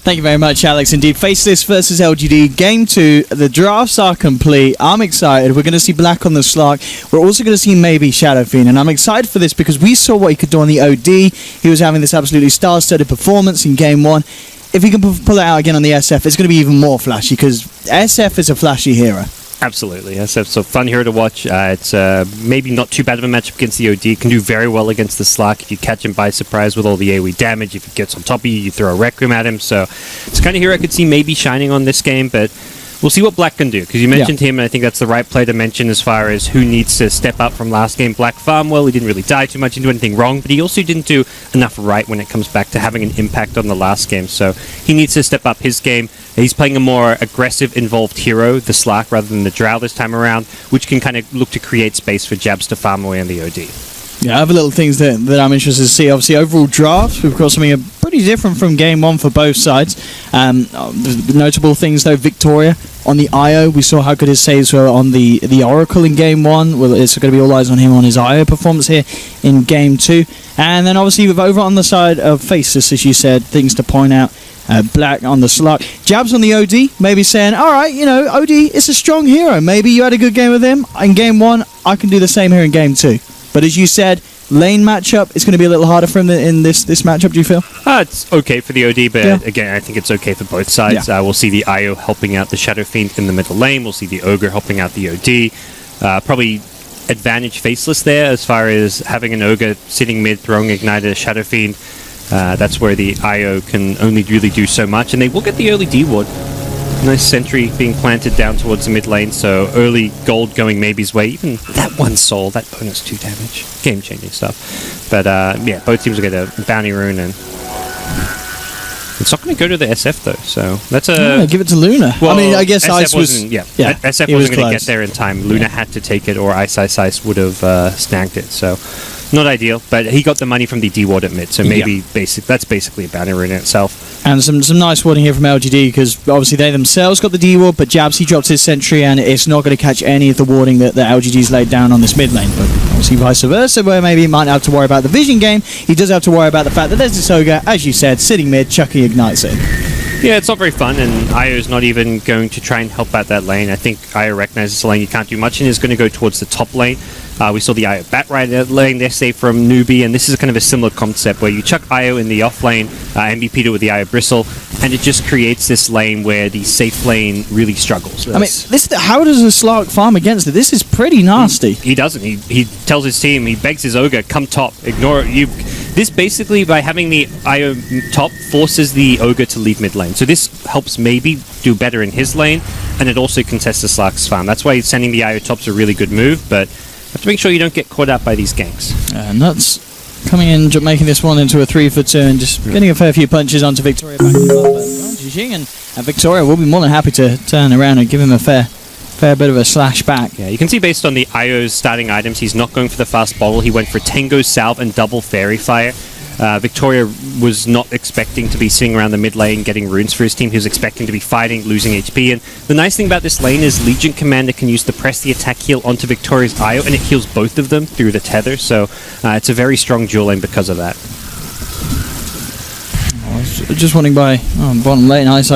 Thank you very much, Alex. Indeed, Faceless versus LGD. Game 2. The drafts are complete. I'm excited. We're going to see Black on the Slark. We're also going to see maybe Shadow Fiend. And I'm excited for this because we saw what he could do on the OD. He was having this absolutely star-studded performance in Game 1. If he can pull it out again on the SF, it's going to be even more flashy because SF is a flashy hero. Absolutely. SF's a fun hero to watch. It's maybe not too bad of a matchup against the OD. Can do very well against the Slark if you catch him by surprise with all the AoE damage. If he gets on top of you, you throw a Requiem at him. So it's the kind of hero I could see maybe shining on this game, but we'll see what Black can do, because you mentioned him, and I think that's the right play to mention as far as who needs to step up from last game. Black farmed well, he didn't really die too much, didn't do anything wrong, but he also didn't do enough right when it comes back to having an impact on the last game, so he needs to step up his game. He's playing a more aggressive, involved hero, the Slark, rather than the Drow this time around, which can kind of look to create space for Jabs to farm away on the OD. Yeah, other little things that I'm interested to see. Obviously, overall drafts, we've got something pretty different from Game 1 for both sides. The notable things, though, Victoria on the IO. We saw how good his saves were on the Oracle in Game 1. Well, it's going to be all eyes on him on his IO performance here in Game 2. And then, obviously, with over on the side of Faceless, as you said, things to point out. Black on the Slark. Jabs on the OD, maybe saying, alright, OD is a strong hero. Maybe you had a good game with him in Game 1. I can do the same here in Game 2. But as you said, lane matchup is going to be a little harder for him in this matchup, do you feel? It's okay for the OD, but again, I think it's okay for both sides. We'll see the IO helping out the Shadow Fiend in the middle lane. We'll see the Ogre helping out the OD. Probably advantage Faceless there as far as having an Ogre sitting mid, throwing Ignite at a Shadow Fiend. That's where the IO can only really do so much, and they will get the early D ward. Nice sentry being planted down towards the mid lane, so early gold going maybe's way. Even that one soul, that bonus 2 damage. Game-changing stuff. But yeah, both teams will get a bounty rune, and it's not going to go to the SF though, so that's a... give it to Luna. Well, I mean, I guess SF Ice was... SF wasn't going to get there in time. Luna had to take it, or Ice would have snagged it, so... Not ideal, but he got the money from the D-Ward at mid, so maybe that's basically a banner in itself. And some nice warding here from LGD, because obviously they themselves got the D-Ward, but Jabs, he dropped his sentry, and it's not going to catch any of the warding that LGD's laid down on this mid lane. But obviously vice versa, where maybe he might not have to worry about the vision game, he does have to worry about the fact that there's this Ogre, as you said, sitting mid, chucking ignites it. Yeah, it's not very fun, and IO's not even going to try and help out that lane. I think IO recognizes the lane you can't do much, and is going to go towards the top lane. We saw the IO bat right lane yesterday from Newbie, and this is kind of a similar concept where you chuck IO in the off lane, MVP it with the IO Bristle, and it just creates this lane where the safe lane really struggles. I mean, how does a Slark farm against it? This is pretty nasty. He doesn't. He tells his team, he begs his Ogre, come top, ignore you. This basically, by having the IO top, forces the Ogre to leave mid lane. So this helps maybe do better in his lane, and it also contests the Slark's farm. That's why sending the IO top's a really good move, but you have to make sure you don't get caught out by these ganks. Nuts coming in, making this one into a 3-for-2, and just getting a fair few punches onto Victoria. Back him up, and Victoria will be more than happy to turn around and give him a fair bit of a slash back. Yeah, you can see based on the IO's starting items, he's not going for the fast bottle. He went for Tango Salve and double Fairy Fire. Victoria was not expecting to be sitting around the mid lane getting runes for his team. He was expecting to be fighting, losing HP. And the nice thing about this lane is Legion Commander can use the press the attack heal onto Victoria's IO, and it heals both of them through the tether. So it's a very strong dual lane because of that. Just running by bottom lane, Ice.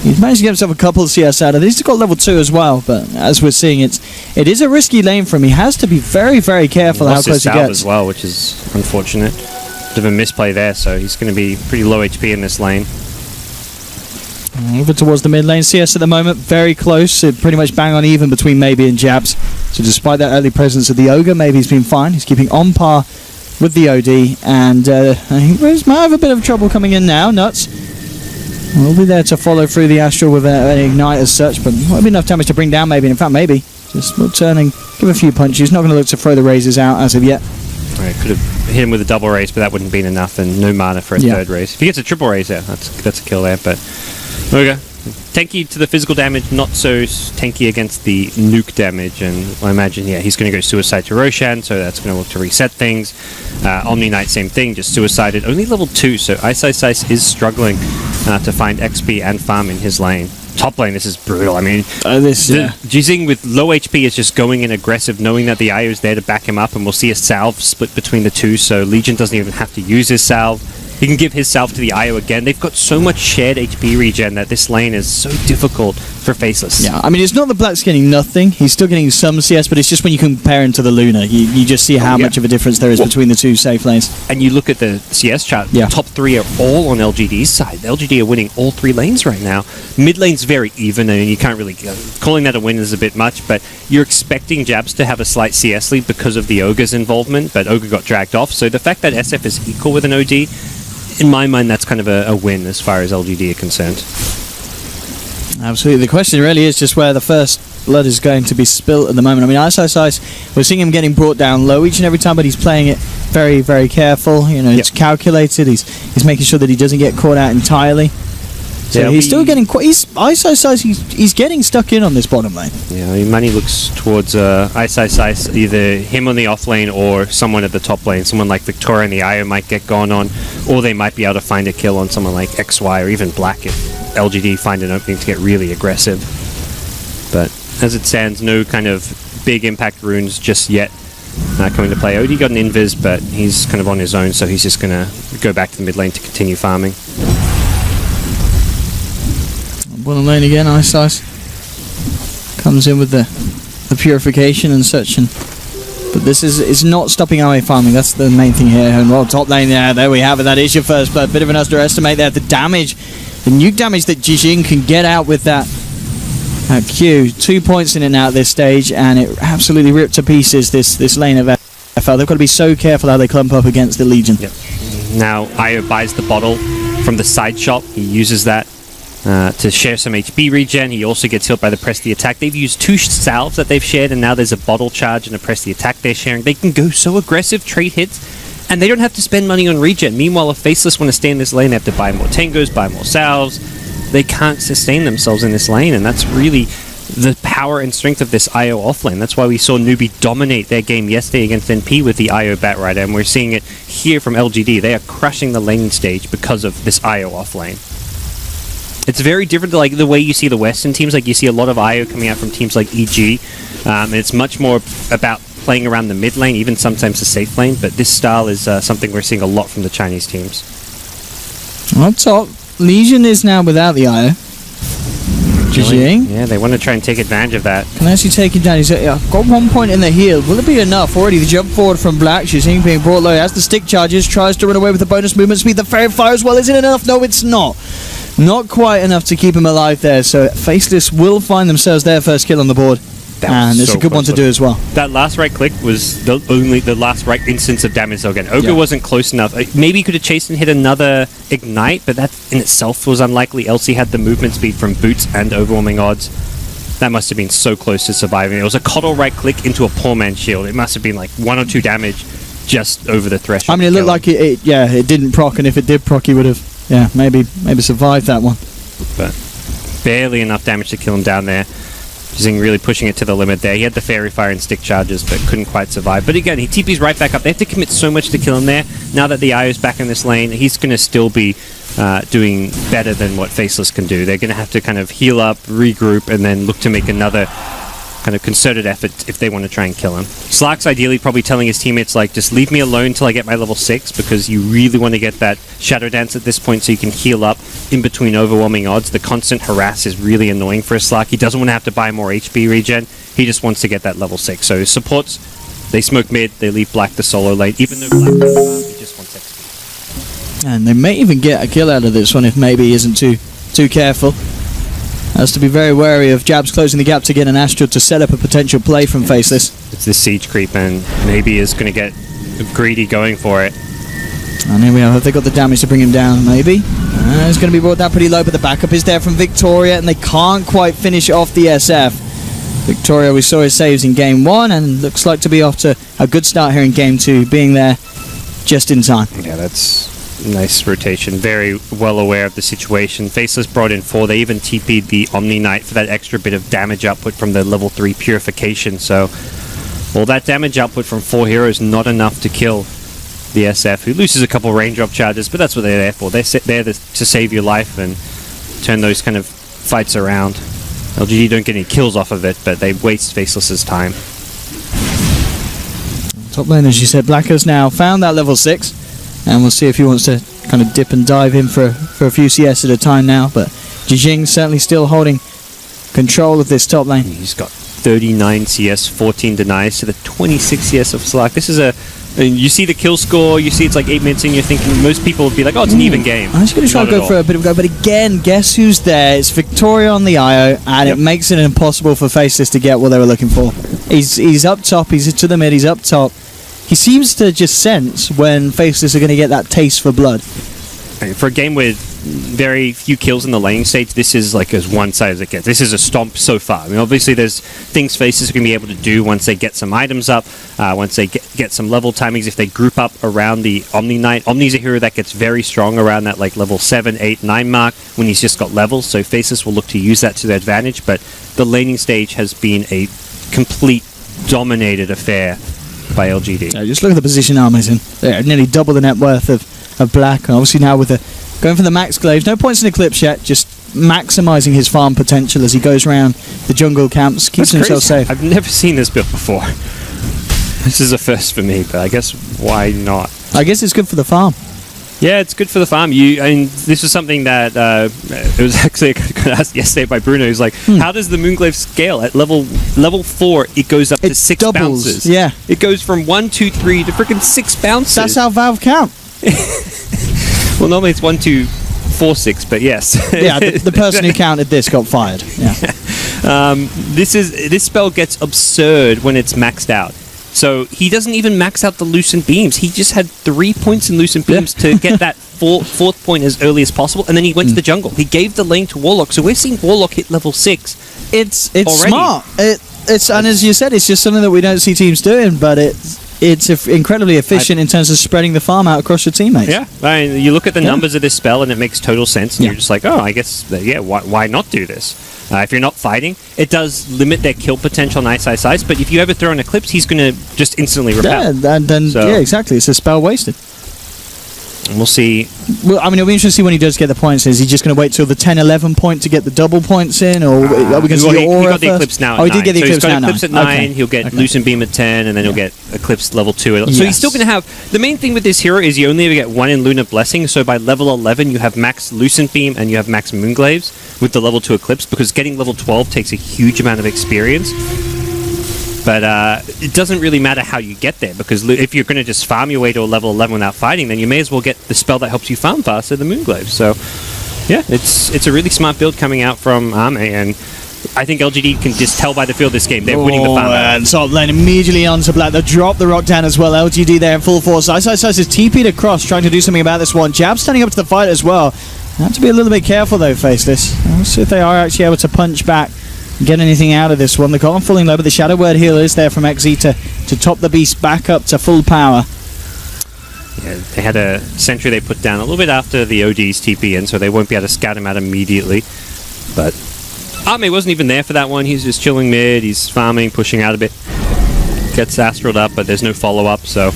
He's managed to get himself a couple of CS out of this. He's got level 2 as well, but as we're seeing, it is a risky lane for him. He has to be very, very careful how close he gets. As well, which is unfortunate. Bit of a misplay there, so he's going to be pretty low HP in this lane. Over towards the mid lane. CS at the moment, very close. Pretty much bang on even between Maybe and Jabs. So despite that early presence of the Ogre, Maybe's been fine. He's keeping on par with the OD, and he might have a bit of trouble coming in now. Nuts will be there to follow through the Astral with an Ignite as such, but won't be enough damage to bring down Maybe. In fact, Maybe just will turn and give a few punches. Not going to look to throw the razors out as of yet. Right, could have hit him with a double raise, but that wouldn't have been enough, and no mana for a third raise. If he gets a triple raise, that's a kill there. But okay, tanky to the physical damage, not so tanky against the nuke damage. And I imagine, he's going to go suicide to Roshan, so that's going to look to reset things. Omni Knight, same thing, just suicided. Only level 2, so Ice is struggling to find XP and farm in his lane. Top lane, this is brutal. I mean, Jizing with low HP is just going in aggressive, knowing that the IO is there to back him up, and we'll see a salve split between the two, so Legion doesn't even have to use his salve. he can give himself to the IO again. They've got so much shared HP regen that this lane is so difficult for Faceless. Yeah, I mean, it's not the Black's getting nothing. He's still getting some CS, but it's just when you compare him to the Luna, you just see how much of a difference there is between the two safe lanes. And you look at the CS chart, the top 3 are all on LGD's side. LGD are winning all 3 lanes right now. Mid lane's very even, and you can't really... calling that a win is a bit much, but you're expecting Jabs to have a slight CS lead because of the Ogre's involvement, but Ogre got dragged off. So the fact that SF is equal with an OD, in my mind, that's kind of a win as far as LGD are concerned. Absolutely. The question really is just where the first blood is going to be spilt at the moment. I mean, Ice, we're seeing him getting brought down low each and every time, but he's playing it very, very careful. You know, it's calculated. He's making sure that he doesn't get caught out entirely. So he's still getting quite... He's getting stuck in on this bottom lane. Yeah, I mean, Manny looks towards Ice, either him on the off lane or someone at the top lane. Someone like Victoria and the IO might get gone on, or they might be able to find a kill on someone like XY or even Black if LGD find an opening to get really aggressive. But as it stands, no kind of big impact runes just yet coming to play. OD got an invis, but he's kind of on his own, so he's just going to go back to the mid lane to continue farming. Bottom lane again, Ice comes in with the purification and such, but this is not stopping away farming. That's the main thing here. And well, top lane there we have it. That is your first blood. Bit of an underestimate there. The damage, the nuke damage that Jijin can get out with that Q. 2 points in it now at this stage, and it absolutely ripped to pieces this lane of FL. They've got to be so careful how they clump up against the Legion. Yep. Now Io buys the bottle from the side shop. He uses that to share some HP regen. He also gets healed by the press the attack. They've used 2 salves that they've shared, and now there's a bottle charge and a press the attack they're sharing. They can go so aggressive, trade hits, and they don't have to spend money on regen. Meanwhile, if Faceless want to stay in this lane, they have to buy more tangos, buy more salves. They can't sustain themselves in this lane, and that's really the power and strength of this IO offlane. That's why we saw Newbie dominate their game yesterday against NP with the IO Batrider, and we're seeing it here from LGD. They are crushing the laning stage because of this IO offlane. It's very different to like the way you see the Western teams. Like you see a lot of IO coming out from teams like ig, and it's much more about playing around the mid lane, even sometimes the safe lane. But this style is something we're seeing a lot from the Chinese teams. On top, Legion is now without the IO. Jijing. Yeah, they want to try and take advantage of that. Can actually take him down. He's got 1 point in the heal. Will it be enough already? The jump forward from Black. Jijing being brought low. As the stick charges, tries to run away with the bonus movement speed. The fairy fire as well. Is it enough? No, it's not. Not quite enough to keep him alive there. So Faceless will find themselves their first kill on the board. And it's a good one to do as well. That last right click was the last right instance of damage they'll get. Ogre wasn't close enough. Maybe he could have chased and hit another ignite, but that in itself was unlikely. Elsie had the movement speed from boots and overwhelming odds. That must have been so close to surviving. It was a Coddle right click into a poor man's shield. It must have been like 1 or 2 damage just over the threshold. I mean, it looked like it didn't proc, and if it did proc, he would have, maybe survived that one. But barely enough damage to kill him down there. Jizing really pushing it to the limit there. He had the fairy fire and stick charges, but couldn't quite survive. But again, he TP's right back up. They have to commit so much to kill him there. Now that the IO's back in this lane, he's going to still be doing better than what Faceless can do. They're going to have to kind of heal up, regroup, and then look to make another kind of concerted effort if they want to try and kill him. Slark's ideally probably telling his teammates, like, just leave me alone till I get my level 6, because you really want to get that Shadow Dance at this point so you can heal up in between overwhelming odds. The constant harass is really annoying for a Slark. He doesn't want to have to buy more HP regen. He just wants to get that level 6. So his supports, they smoke mid, they leave Black the solo lane. Even though Black he just wants XP. And they may even get a kill out of this one if maybe he isn't too careful. Has to be very wary of Jabs closing the gap to get an Astral to set up a potential play from Faceless. It's the siege creep, and maybe is going to get greedy going for it. And here we are. Have they got the damage to bring him down? Maybe. It's going to be brought down pretty low, but the backup is there from Victoria, and they can't quite finish off the SF. Victoria, we saw his saves in Game 1, and looks like to be off to a good start here in Game 2, being there just in time. Yeah, that's nice rotation. Very well aware of the situation. Faceless brought in 4. They even TP'd the Omni Knight for that extra bit of damage output from the level 3 purification. So, all that damage output from 4 heroes not enough to kill the SF, who loses a couple range drop charges, but that's what they're there for. They're there to save your life and turn those kind of fights around. LGD don't get any kills off of it, but they waste Faceless's time. Top lane, as you said, Black has now found that level 6. And we'll see if he wants to kind of dip and dive in for a few CS at a time now, but Jijing certainly still holding control of this top lane. He's got 39 CS, 14 denies to the 26 CS of Slack. This is you see the kill score, you see it's like 8 minutes in, you're thinking most people would be like, oh, it's an even game. I'm just going to try to go for a bit of a go, but again, guess who's there? It's Victoria on the IO, and it makes it impossible for Faceless to get what they were looking for. He's up top, he's to the mid, he's up top. He seems to just sense when Faceless are going to get that taste for blood. For a game with very few kills in the laning stage, this is like as one-sided as it gets. This is a stomp so far. I mean, obviously there's things Faceless are going to be able to do once they get some items up, once they get some level timings, if they group up around the Omni Knight. Omni's a hero that gets very strong around that like level 7, 8, 9 mark when he's just got levels, so Faceless will look to use that to their advantage, but the laning stage has been a complete dominated affair by LGD. Just look at the position Army's in. They're nearly double the net worth of Black, and obviously now with going for the max glaives. No points in Eclipse yet, just maximising his farm potential as he goes around the jungle camps, keeps himself safe. I've never seen this build before. This is a first for me, but I guess why not? I guess it's good for the farm. Yeah, it's good for the farm. This was something that it was actually asked yesterday by Bruno. He's like, how does the Moonglaive scale? At level 4, it goes up to 6 doubles, bounces. Yeah. It goes from 1, 2, 3 to freaking 6 bounces. That's how Valve count. Well, normally it's 1, 2, 4, 6, but yes. Yeah, the person who counted this got fired. Yeah. This spell gets absurd when it's maxed out. So he doesn't even max out the Lucent Beams. He just had 3 points in Lucent Beams to get that fourth point as early as possible, and then he went to the jungle. He gave the lane to Warlock, so we're seeing Warlock hit level 6. It's already smart. And as you said, it's just something that we don't see teams doing, but it's incredibly efficient in terms of spreading the farm out across your teammates. Yeah, I mean, you look at the numbers of this spell and it makes total sense, and you're just like, oh, I guess, why not do this? If you're not fighting, it does limit their kill potential on Ice, but if you ever throw an Eclipse, he's going to just instantly repel. Yeah, exactly. It's a spell wasted. And we'll see. Well, I mean, it'll be interesting to see when he does get the points. Is he just going to wait till the 10-11 point to get the double points in, or are we going to see the Aura? He got the Eclipse now at 9. He did get the Eclipse now. Eclipse at 9, he'll get Lucent Beam at 10, and then he'll get Eclipse level 2. So he's still going to have... The main thing with this hero is you only ever get 1 in Lunar Blessing, so by level 11 you have max Lucent Beam and you have max Moonglaives with the level 2 Eclipse, because getting level 12 takes a huge amount of experience. But it doesn't really matter how you get there, because if you're going to just farm your way to a level 11 without fighting, then you may as well get the spell that helps you farm faster, the Moonglaive. So, yeah, it's a really smart build coming out from Ame, and I think LGD can just tell by the feel of this game they're winning the farm battle. And top lane immediately onto Black. They'll drop the rock down as well. LGD there in full force. Ice is TP'd across, trying to do something about this one. Jab standing up to the fight as well. Have to be a little bit careful though, Faceless. Let's see if they are actually able to punch back, get anything out of this one. The column falling low, but the Shadow Word healer is there from XZ to top the beast back up to full power. Yeah, they had a sentry they put down a little bit after the OD's TP in, so they won't be able to scout him out immediately. But Ame wasn't even there for that one. He's just chilling mid, he's farming, pushing out a bit. Gets astraled up, but there's no follow-up, so...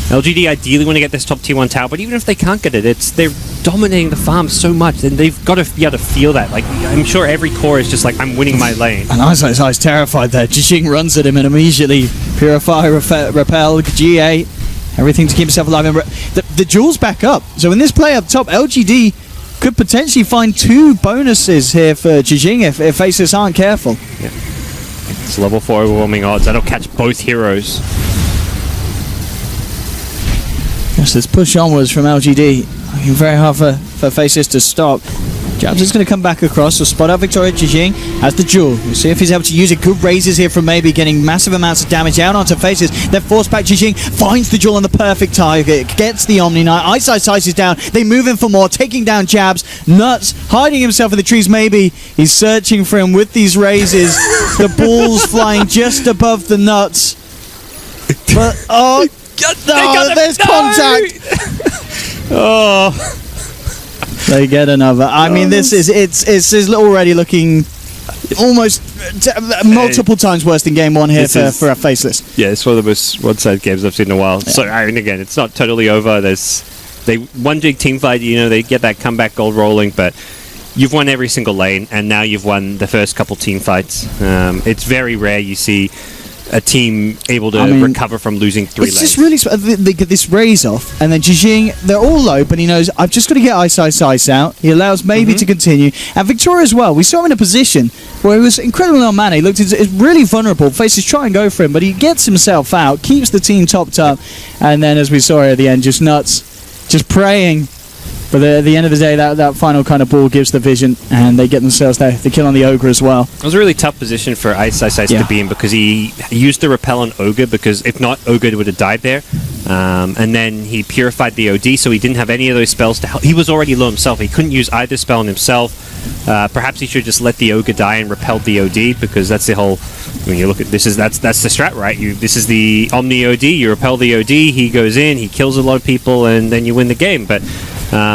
LGD ideally want to get this top tier 1 tower, but even if they can't get it, they're dominating the farm so much, and they've got to be able to feel that. Like, I'm sure every core is just like, I'm winning my lane. And Ice terrified there. Jijing runs at him and immediately Purify, Repel, G8, everything to keep himself alive. And the jewel's back up. So in this play up top, LGD could potentially find 2 bonuses here for Jijing if Faceless aren't careful. Yeah. It's level 4 overwhelming odds. That'll catch both heroes. Yes, this push onwards from LGD. Very hard for Faceless to stop. Jabs is going to come back across, so spot out Victoria. Jijing has the jewel. We'll see if he's able to use it. Good raises here from Maybe, getting massive amounts of damage out onto Faceless. Then force back Jijing, finds the jewel on the perfect target, gets the Omni Knight. Ice is down. They move in for more, taking down Jabs. Nuts, hiding himself in the trees. Maybe he's searching for him with these raises. The balls flying just above the Nuts. But, there's contact. They get another. I mean, this is already looking almost multiple times worse than game 1 here for a Faceless. Yeah, it's one of the most one-sided games I've seen in a while. Yeah. So, I mean, again, it's not totally over. One big team fight, they get that comeback gold rolling, but you've won every single lane, and now you've won the first couple team fights. It's very rare you see a team able to recover from losing 3 lanes. It's just really... They get this raise off, and then Jijing, they're all low, but he knows, I've just got to get Ice out. He allows maybe to continue. And Victoria as well. We saw him in a position where he was incredibly on mana. He looked really vulnerable. Faces try and go for him, but he gets himself out, keeps the team topped up, and then, as we saw at the end, just nuts, just praying. But at the end of the day, that final kind of ball gives the vision, and they get themselves the kill on the Ogre as well. It was a really tough position for Ice to be in, because he used the repel on Ogre, because if not, Ogre would have died there. And then he purified the OD, so he didn't have any of those spells to help. He was already low himself. He couldn't use either spell on himself. Perhaps he should just let the Ogre die and repelled the OD, because that's the whole... When you look at this, that's the strat, right? This is the Omni OD. You repel the OD, he goes in, he kills a lot of people, and then you win the game. But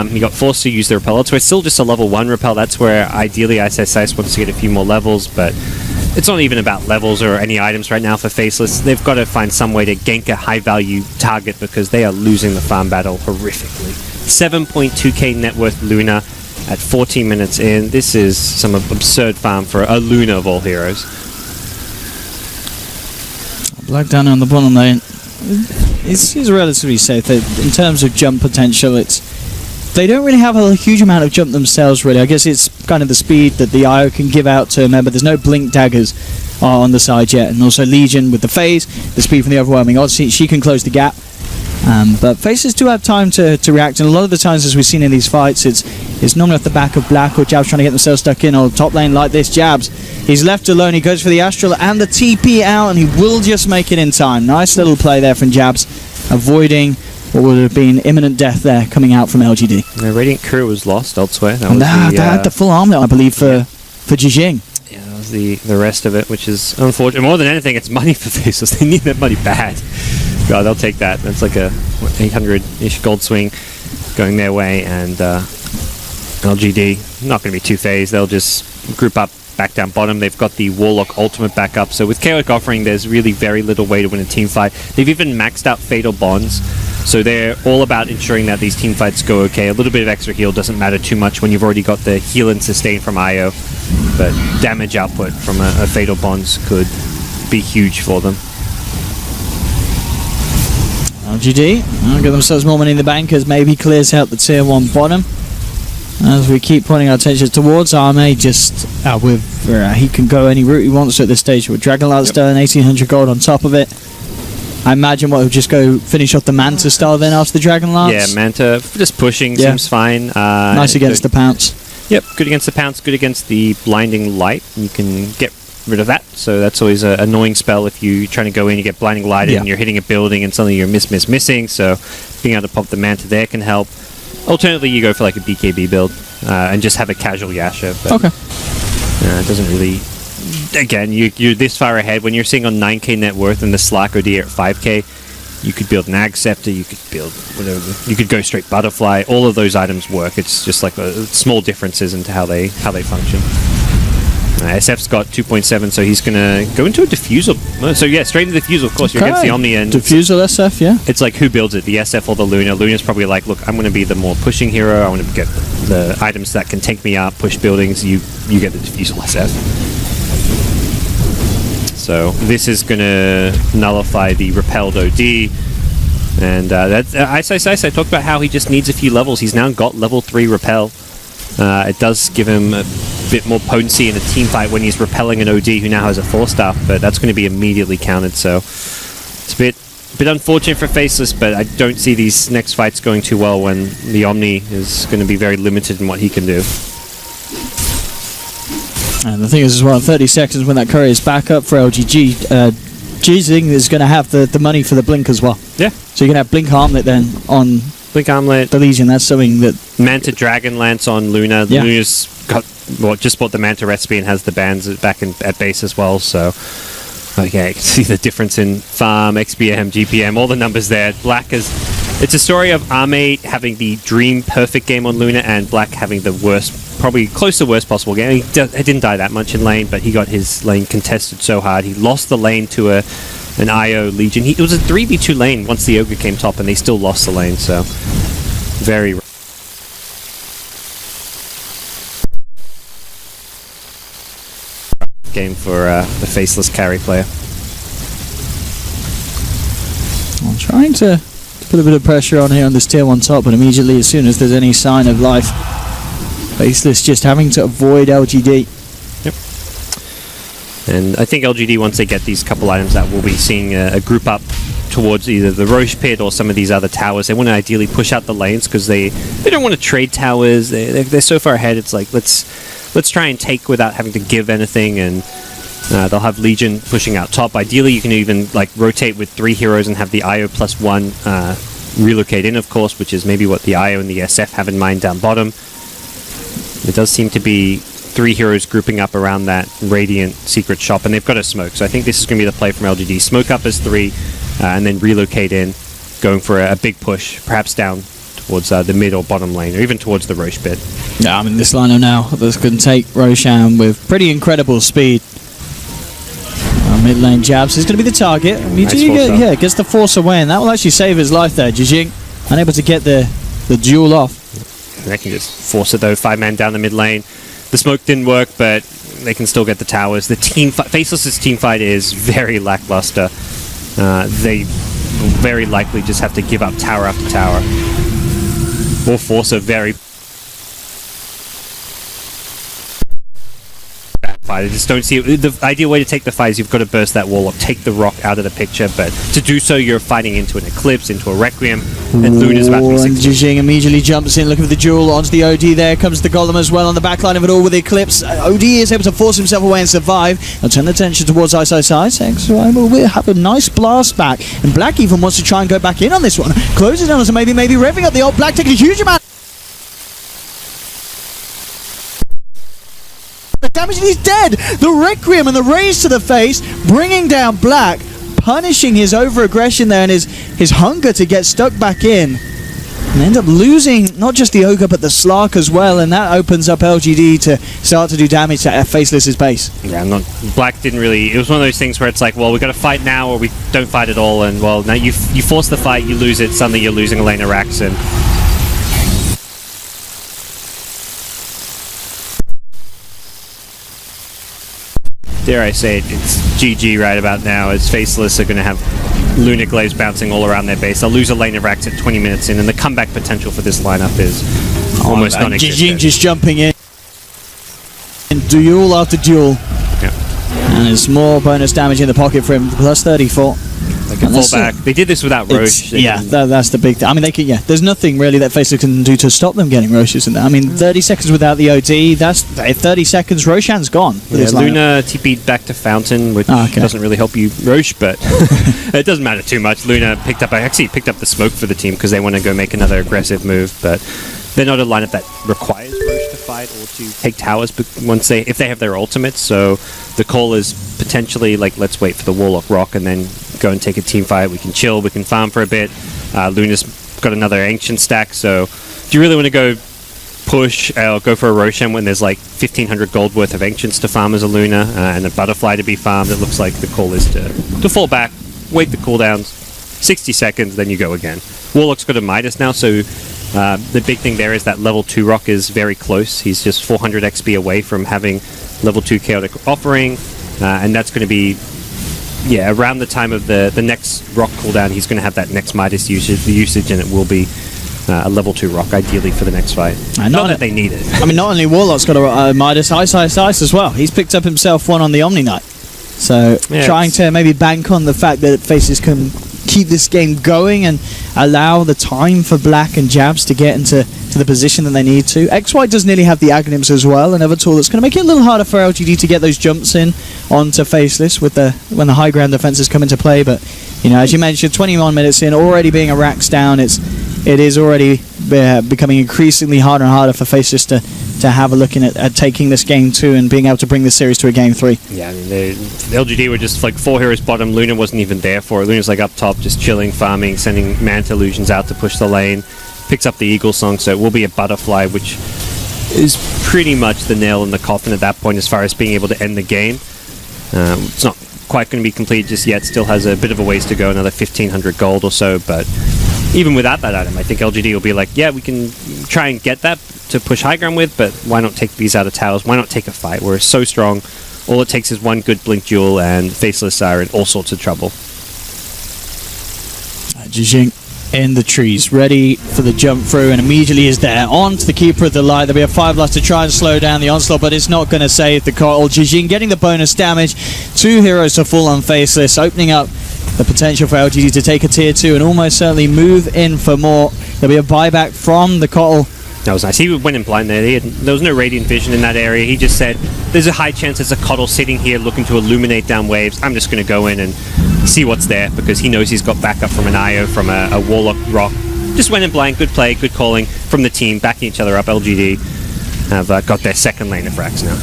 he got forced to use the repel. So it's still just a level 1 repel. That's where ideally Ice wants to get a few more levels, but it's not even about levels or any items right now for Faceless. They've got to find some way to gank a high-value target, because they are losing the farm battle horrifically. 7.2k net worth Luna at 14 minutes in. This is some absurd farm for a Luna of all heroes. Black down on the bottom lane. It's relatively safe. In terms of jump potential, they don't really have a huge amount of jump themselves, really. I guess it's kind of the speed that the IO can give out to remember. There's no blink daggers on the side yet, and also Legion with the phase, the speed from the overwhelming odds, she can close the gap. But Faces do have time to react, and a lot of the times, as we've seen in these fights, it's normally off the back of Black or Jabs trying to get themselves stuck in, or top lane like this. Jabs, he's left alone, he goes for the Astral and the TP out, and he will just make it in time. Nice little play there from Jabs, avoiding what would have been imminent death there coming out from LGD. The Radiant Crew was lost elsewhere. They had the full armlet, I believe, for Jijing. Yeah, that was the rest of it, which is unfortunate. More than anything, it's money for Faceless. They need that money bad. God, they'll take that. That's like a 800-ish gold swing going their way, and LGD, not going to be two-phased. They'll just group up back down bottom. They've got the Warlock ultimate back up, so with Chaotic Offering, there's really very little way to win a team fight. They've even maxed out Fatal Bonds, so they're all about ensuring that these team fights go okay. A little bit of extra heal doesn't matter too much when you've already got the heal and sustain from IO, but damage output from a Fatal Bonds could be huge for them. LGD, I'll get themselves more money in the bank as maybe clears out the tier 1 bottom. As we keep pointing our attention towards Arme, just he can go any route he wants to at this stage with Dragonlance Stone, 1800 gold on top of it. I imagine he'll just go finish off the Manta style then after the Dragonlance. Yeah, Manta just pushing seems fine. Nice against the Pounce. Yep, good against the Pounce, good against the Blinding Light. You can get rid of that, so that's always an annoying spell if you're trying to go in, you get Blinding Lighted and you're hitting a building and suddenly you're missing, so being able to pop the Manta there can help. Alternatively, you go for like a BKB build and just have a casual Yasha. But, it doesn't really... Again, you're this far ahead. When you're seeing on 9k net worth and the Slack OD at 5k, you could build an Ag Scepter, you could build whatever. You could go straight Butterfly. All of those items work. It's just like small differences into how they function. SF's got 2.7, so he's going to go into a Diffusal. So yeah, straight into the Diffusal, of course. You're against the Omni. And Diffusal SF, yeah. It's like, who builds it, the SF or the Luna? Luna's probably like, look, I'm going to be the more pushing hero. I want to get the items that can tank me up, push buildings. You get the Diffusal SF. So this is going to nullify the repelled OD. And that's Ice. I talked about how he just needs a few levels. He's now got level 3 repel. It does give him a bit more potency in a team fight when he's repelling an OD who now has a 4-star, but that's going to be immediately counted, so it's a bit unfortunate for Faceless, but I don't see these next fights going too well when the Omni is going to be very limited in what he can do. And the thing is as well, 30 seconds when that courier is back up for LGG, Jizing is going to have the money for the Blink as well. Yeah. So you can have Blink Armlet then on Blink Armlet, the Legion. That's something that... Manta Dragonlance on Luna. Yeah. Luna's just bought the Manta recipe and has the bands back at base as well, so okay, you can see the difference in farm, XPM, GPM, all the numbers there. Black is... It's a story of Arme having the dream perfect game on Luna and Black having the worst, probably close to worst possible game. He didn't die that much in lane, but he got his lane contested so hard. He lost the lane to an IO Legion. It was a 3v2 lane once the Ogre came top, and they still lost the lane, so very... game for the Faceless carry player. trying to put a bit of pressure on here on this tier 1 top, but immediately as soon as there's any sign of life, Faceless just having to avoid LGD. Yep. And I think LGD, once they get these couple items, that we'll be seeing a group up towards either the Roche pit or some of these other towers. They want to ideally push out the lanes because they don't want to trade towers. They're so far ahead. It's like let's try and take without having to give anything, and they'll have Legion pushing out top. Ideally, you can even like rotate with 3 heroes and have the IO +1 relocate in, of course, which is maybe what the IO and the SF have in mind down bottom. It does seem to be 3 heroes grouping up around that Radiant secret shop, and they've got a smoke. So I think this is going to be the play from LGD. Smoke up as 3, and then relocate in, going for a big push, perhaps down towards the mid or bottom lane, or even towards the Roche pit. Yeah, I mean, this liner now, this can take Roshan with pretty incredible speed. Mid lane jabs is going to be the target. Nice gets the force away, and that will actually save his life there. Jijing unable to get the duel off. They can just force it though, 5-man down the mid lane. The smoke didn't work, but they can still get the towers. The team Faceless's team fight is very lackluster. They will very likely just have to give up tower after tower, or force a very bad fight. I just don't see it. The ideal way to take the fight is you've got to burst that wall or take the rock out of the picture, but to do so you're fighting into an Eclipse, into a Requiem, and Luna's about to be 60. And Jijing immediately jumps in, looking for the duel onto the OD. There comes the Golem as well on the backline of it all with the Eclipse. OD is able to force himself away and survive. I'll turn the attention towards Ice. XY will have a nice blast back, and Black even wants to try and go back in on this one. Closes down, so maybe revving up the old Black, taking a huge amount the damage, and he's dead. The Requiem and the raise to the face, bringing down Black, punishing his over-aggression there and his hunger to get stuck back in. And end up losing not just the Ogre but the Slark as well, and that opens up LGD to start to do damage to Faceless's base. Yeah, Black didn't really. It was one of those things where it's like, well, we got to fight now, or we don't fight at all. And well, now you force the fight, you lose it. Suddenly you're losing Elena Rax, and dare I say it, it's GG right about now, as Faceless are going to have Lunar Glaives bouncing all around their base. They'll lose Elena Rax at 20 minutes in, and the comeback potential for this lineup is almost non-existent. Jijing just jumping in. Duel after duel. Yep. And there's more bonus damage in the pocket for him, plus 34. They can fall back. They did this without Roche. That's the big thing. I mean, they can. Yeah, there's nothing really that Faceless can do to stop them getting Roches in there. I mean, 30 seconds without the OD. That's 30 seconds. Roshan's gone. Yeah, Luna TP'd back to Fountain, which doesn't really help you, Roche, but it doesn't matter too much. Luna picked up the smoke for the team because they want to go make another aggressive move, but they're not a lineup that requires Roche to fight or to take towers if they have their ultimates. So the call is potentially like, let's wait for the Warlock Rock and then go and take a team fight. We can chill, we can farm for a bit. Luna's got another Ancient stack, so do you really want to go push or go for a Roshan when there's like 1500 gold worth of Ancients to farm as a Luna and a Butterfly to be farmed? It looks like the call is to fall back, wait the cooldowns, 60 seconds, then you go again. Warlock's got a Midas now, so the big thing there is that level 2 rock is very close. He's just 400 XP away from having level 2 Chaotic Offering, and that's going to be around the time of the next rock cooldown. He's going to have that next Midas usage, and it will be a level 2 rock ideally for the next fight. Not that they need it. I mean, not only Warlock's got a Midas, Ice as well. He's picked up himself one on the Omni Knight, so trying to maybe bank on the fact that Faces can keep this game going and allow the time for Black and Jabs to get into the position that they need to. XY does nearly have the Aghanims as well, another tool that's going to make it a little harder for LGD to get those jumps in onto Faceless when the high ground defenses come into play. But you know, as you mentioned, 21 minutes in, already being a Rax down, it is already becoming increasingly harder and harder for Faceless to have a look at taking this game 2 and being able to bring this series to a game 3. Yeah, I mean, the LGD were just like 4 heroes bottom. Luna wasn't even there for it. Luna's like up top, just chilling, farming, sending Manta Illusions out to push the lane. Picks up the Eagle Song, so it will be a Butterfly, which is pretty much the nail in the coffin at that point as far as being able to end the game. It's not quite going to be completed just yet. Still has a bit of a ways to go, another 1500 gold or so, but even without that item, I think LGD will be like, yeah, we can try and get that to push high ground with, but why not take these out of towers? Why not take a fight? We're so strong. All it takes is one good blink duel, and Faceless are in all sorts of trouble. Jijing in the trees, ready for the jump through, and immediately is there. On to the Keeper of the Light. There'll be a 5 life to try and slow down the onslaught, but it's not going to save the Coral. Jijing getting the bonus damage. 2 heroes to fall on Faceless, opening up the potential for LGD to take a tier 2 and almost certainly move in for more. There'll be a buyback from the Coral. That was nice. He went in blind there. There was no Radiant Vision in that area. He just said, there's a high chance there's a Coddle sitting here looking to illuminate down waves. I'm just going to go in and see what's there, because he knows he's got backup from an IO, from a Warlock Rock. Just went in blind. Good play, good calling from the team, backing each other up. LGD have got their second lane of frags now.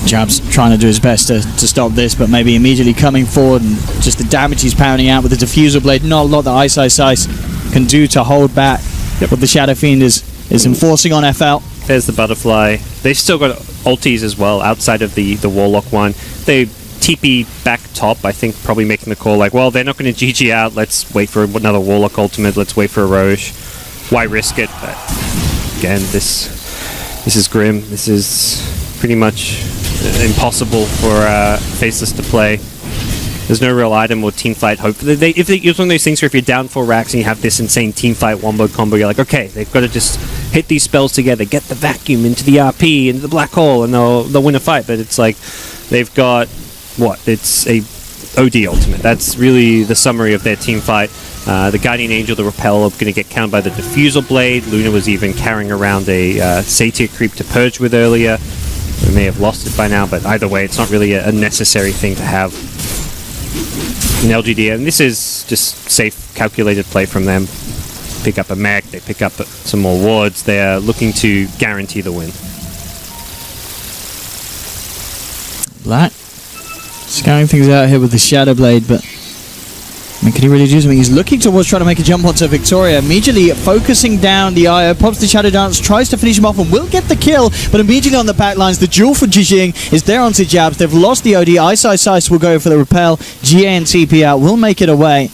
Jab's trying to do his best to stop this, but maybe immediately coming forward, and just the damage he's pounding out with the Diffusal Blade. Not a lot that Ice can do to hold back what the Shadow Fiend is enforcing on FL. There's the Butterfly. They've still got ultis as well outside of the Warlock one. They TP back top, I think, probably making the call like, well, they're not going to GG out. Let's wait for another Warlock ultimate. Let's wait for a Roche. Why risk it? But again, this is grim. This is pretty much impossible for Faceless to play. There's no real item or teamfight hope. It's one of those things where if you're down 4 racks and you have this insane teamfight wombo combo, you're like, okay, they've got to just hit these spells together, get the vacuum into the RP, into the black hole, and they'll win a fight. But it's like, they've got, what? It's a OD ultimate. That's really the summary of their team fight. The Guardian Angel, the Repel, are going to get countered by the Diffusal Blade. Luna was even carrying around a Satyr creep to purge with earlier. We may have lost it by now, but either way, it's not really a necessary thing to have in LGD. And this is just safe, calculated play from them. Pick up a mech, they pick up some more wards. They are looking to guarantee the win. Black scouting things out here with the Shadow Blade, but I mean, can he really do something? He's looking towards trying to make a jump onto Victoria, immediately focusing down the IO, pops the Shadow Dance, tries to finish him off and will get the kill, but immediately on the back lines, the duel for Jijing is there onto Jabs. They've lost the OD. Ice will go for the Repel. GA and TP out will make it away.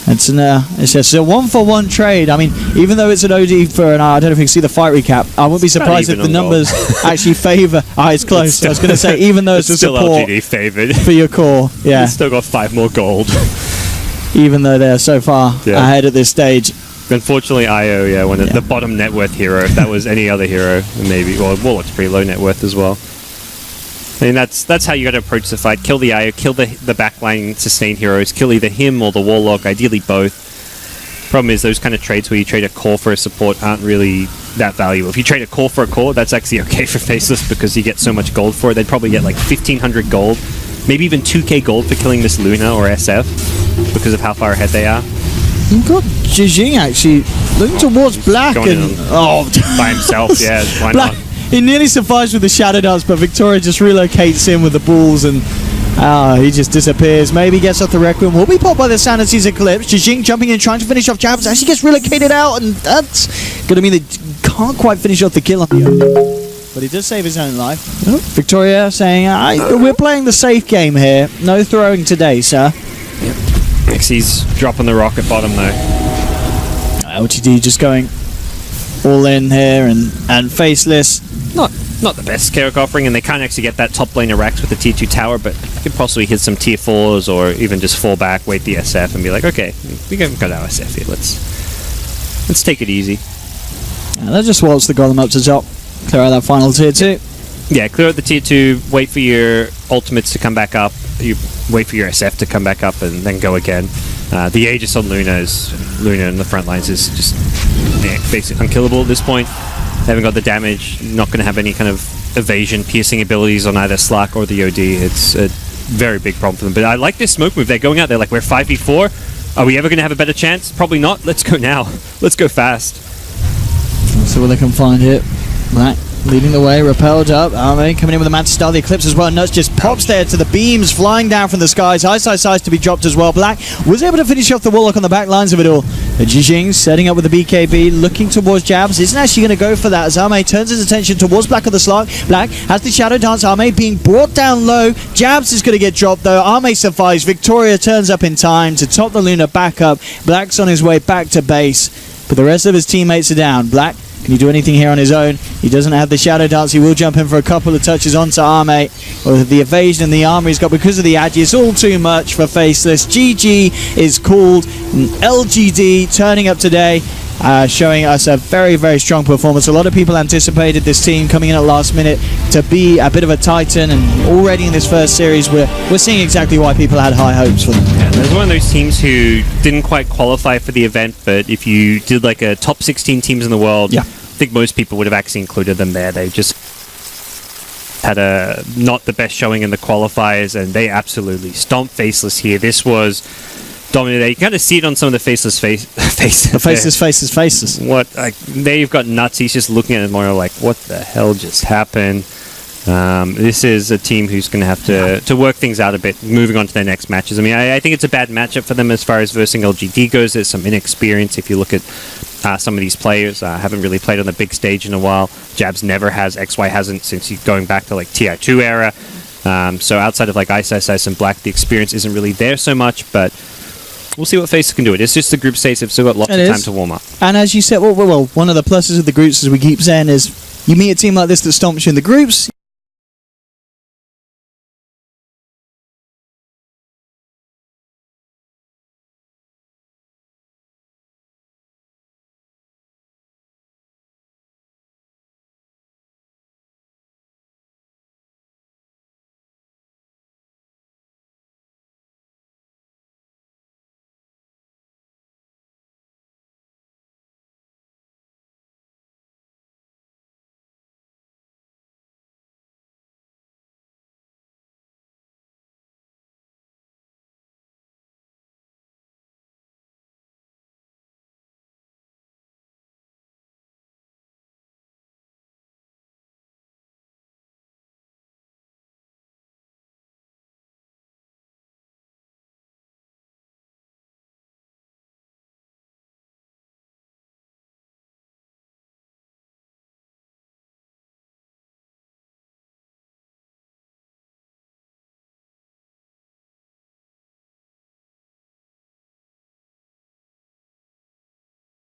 It's just a 1-for-1 trade. I mean, even though it's an OD for an I don't know if you can see the fight recap. I wouldn't be surprised if the numbers actually favour. It's close. I was going to say, even though it's a still support LGD favored for your core. Yeah. It's still got 5 more gold. Even though they're so far ahead at this stage. Unfortunately, IO, one of the bottom net worth hero. If that was any other hero, maybe. Well, Warlock's pretty low net worth as well. I mean, that's how you got to approach the fight. Kill the IO, kill the backline sustain heroes, kill either him or the Warlock, ideally both. Problem is, those kind of trades where you trade a core for a support aren't really that valuable. If you trade a core for a core, that's actually okay for Faceless because you get so much gold for it. They'd probably get like 1,500 gold, maybe even 2k gold for killing this Luna or SF because of how far ahead they are. You've got Jijing actually looking towards Black and... by himself, yeah, why Black. not? He nearly survives with the Shadow Dance, but Victoria just relocates him with the balls and he just disappears. Maybe gets off the Requiem. Will be popped by the Sanity's Eclipse. Jijing jumping in, trying to finish off Jabs. Actually gets relocated out, and that's going to mean that can't quite finish off the kill on the but he does save his own life. Oh, Victoria saying, we're playing the safe game here. No throwing today, sir. Yep. He's dropping the rock at bottom, though. LTD just going all in here and Faceless. Not the best Carrick offering, and they can't actually get that top lane of Rax with the tier 2 tower, but could possibly hit some tier 4s or even just fall back, wait the SF, and be like, okay, we got our SF here. Let's take it easy. They'll just waltz the Golem up to top, clear out that final tier 2. Yeah, clear out the tier 2, wait for your ultimates to come back up, you wait for your SF to come back up, and then go again. The Aegis on Luna in the front lines is just basically unkillable at this point. They haven't got the damage, not going to have any kind of evasion, piercing abilities on either Slack or the OD. It's a very big problem for them. But I like this smoke move. They're going out there like, we're 5v4. Are we ever going to have a better chance? Probably not. Let's go now. Let's go fast. Let's see what they can find here. Black leading the way, repelled up. Coming in with a Mantis Star, the Eclipse as well. Nuts just pops there to the beams, flying down from the skies. Ice to be dropped as well. Black was able to finish off the Warlock on the back lines of it all. Jijing setting up with the BKB, looking towards Jabs. Isn't actually going to go for that as Arme turns his attention towards Black of the Slug. Black has the Shadow Dance. Arme being brought down low. Jabs is going to get dropped though. Arme survives. Victoria turns up in time to top the Luna back up. Black's on his way back to base, but the rest of his teammates are down. Black Can he do anything here on his own? He doesn't have the Shadow Dance. He will jump in for a couple of touches onto Arme. With the evasion and the armor he's got because of the Agi, it's all too much for Faceless. GG is called. LGD turning up today, showing us a very, very strong performance. A lot of people anticipated this team coming in at last minute to be a bit of a titan, and already in this first series we're seeing exactly why people had high hopes for them. Yeah, there's one of those teams who didn't quite qualify for the event, but if you did like a top 16 teams in the world, yeah, I think most people would have actually included them there. They just had a not the best showing in the qualifiers, and they absolutely stomped Faceless here. This was dominated. You kind of see it on some of the Faceless faces. The faces. What? Like, they've got nuts. He's just looking at it more like, what the hell just happened? This is a team who's going to have to work things out a bit, moving on to their next matches. I mean, I think it's a bad matchup for them as far as versing LGD goes. There's some inexperience. If you look at some of these players, haven't really played on the big stage in a while. Jabs never has. XY hasn't since he's going back to like TI2 era. So outside of like Ice and Black, the experience isn't really there so much, but we'll see what Faces can do. It's just the group stage. They've still got lots of time to warm up. And as you said, well, one of the pluses of the groups, as we keep saying, is you meet a team like this that stomps you in the groups,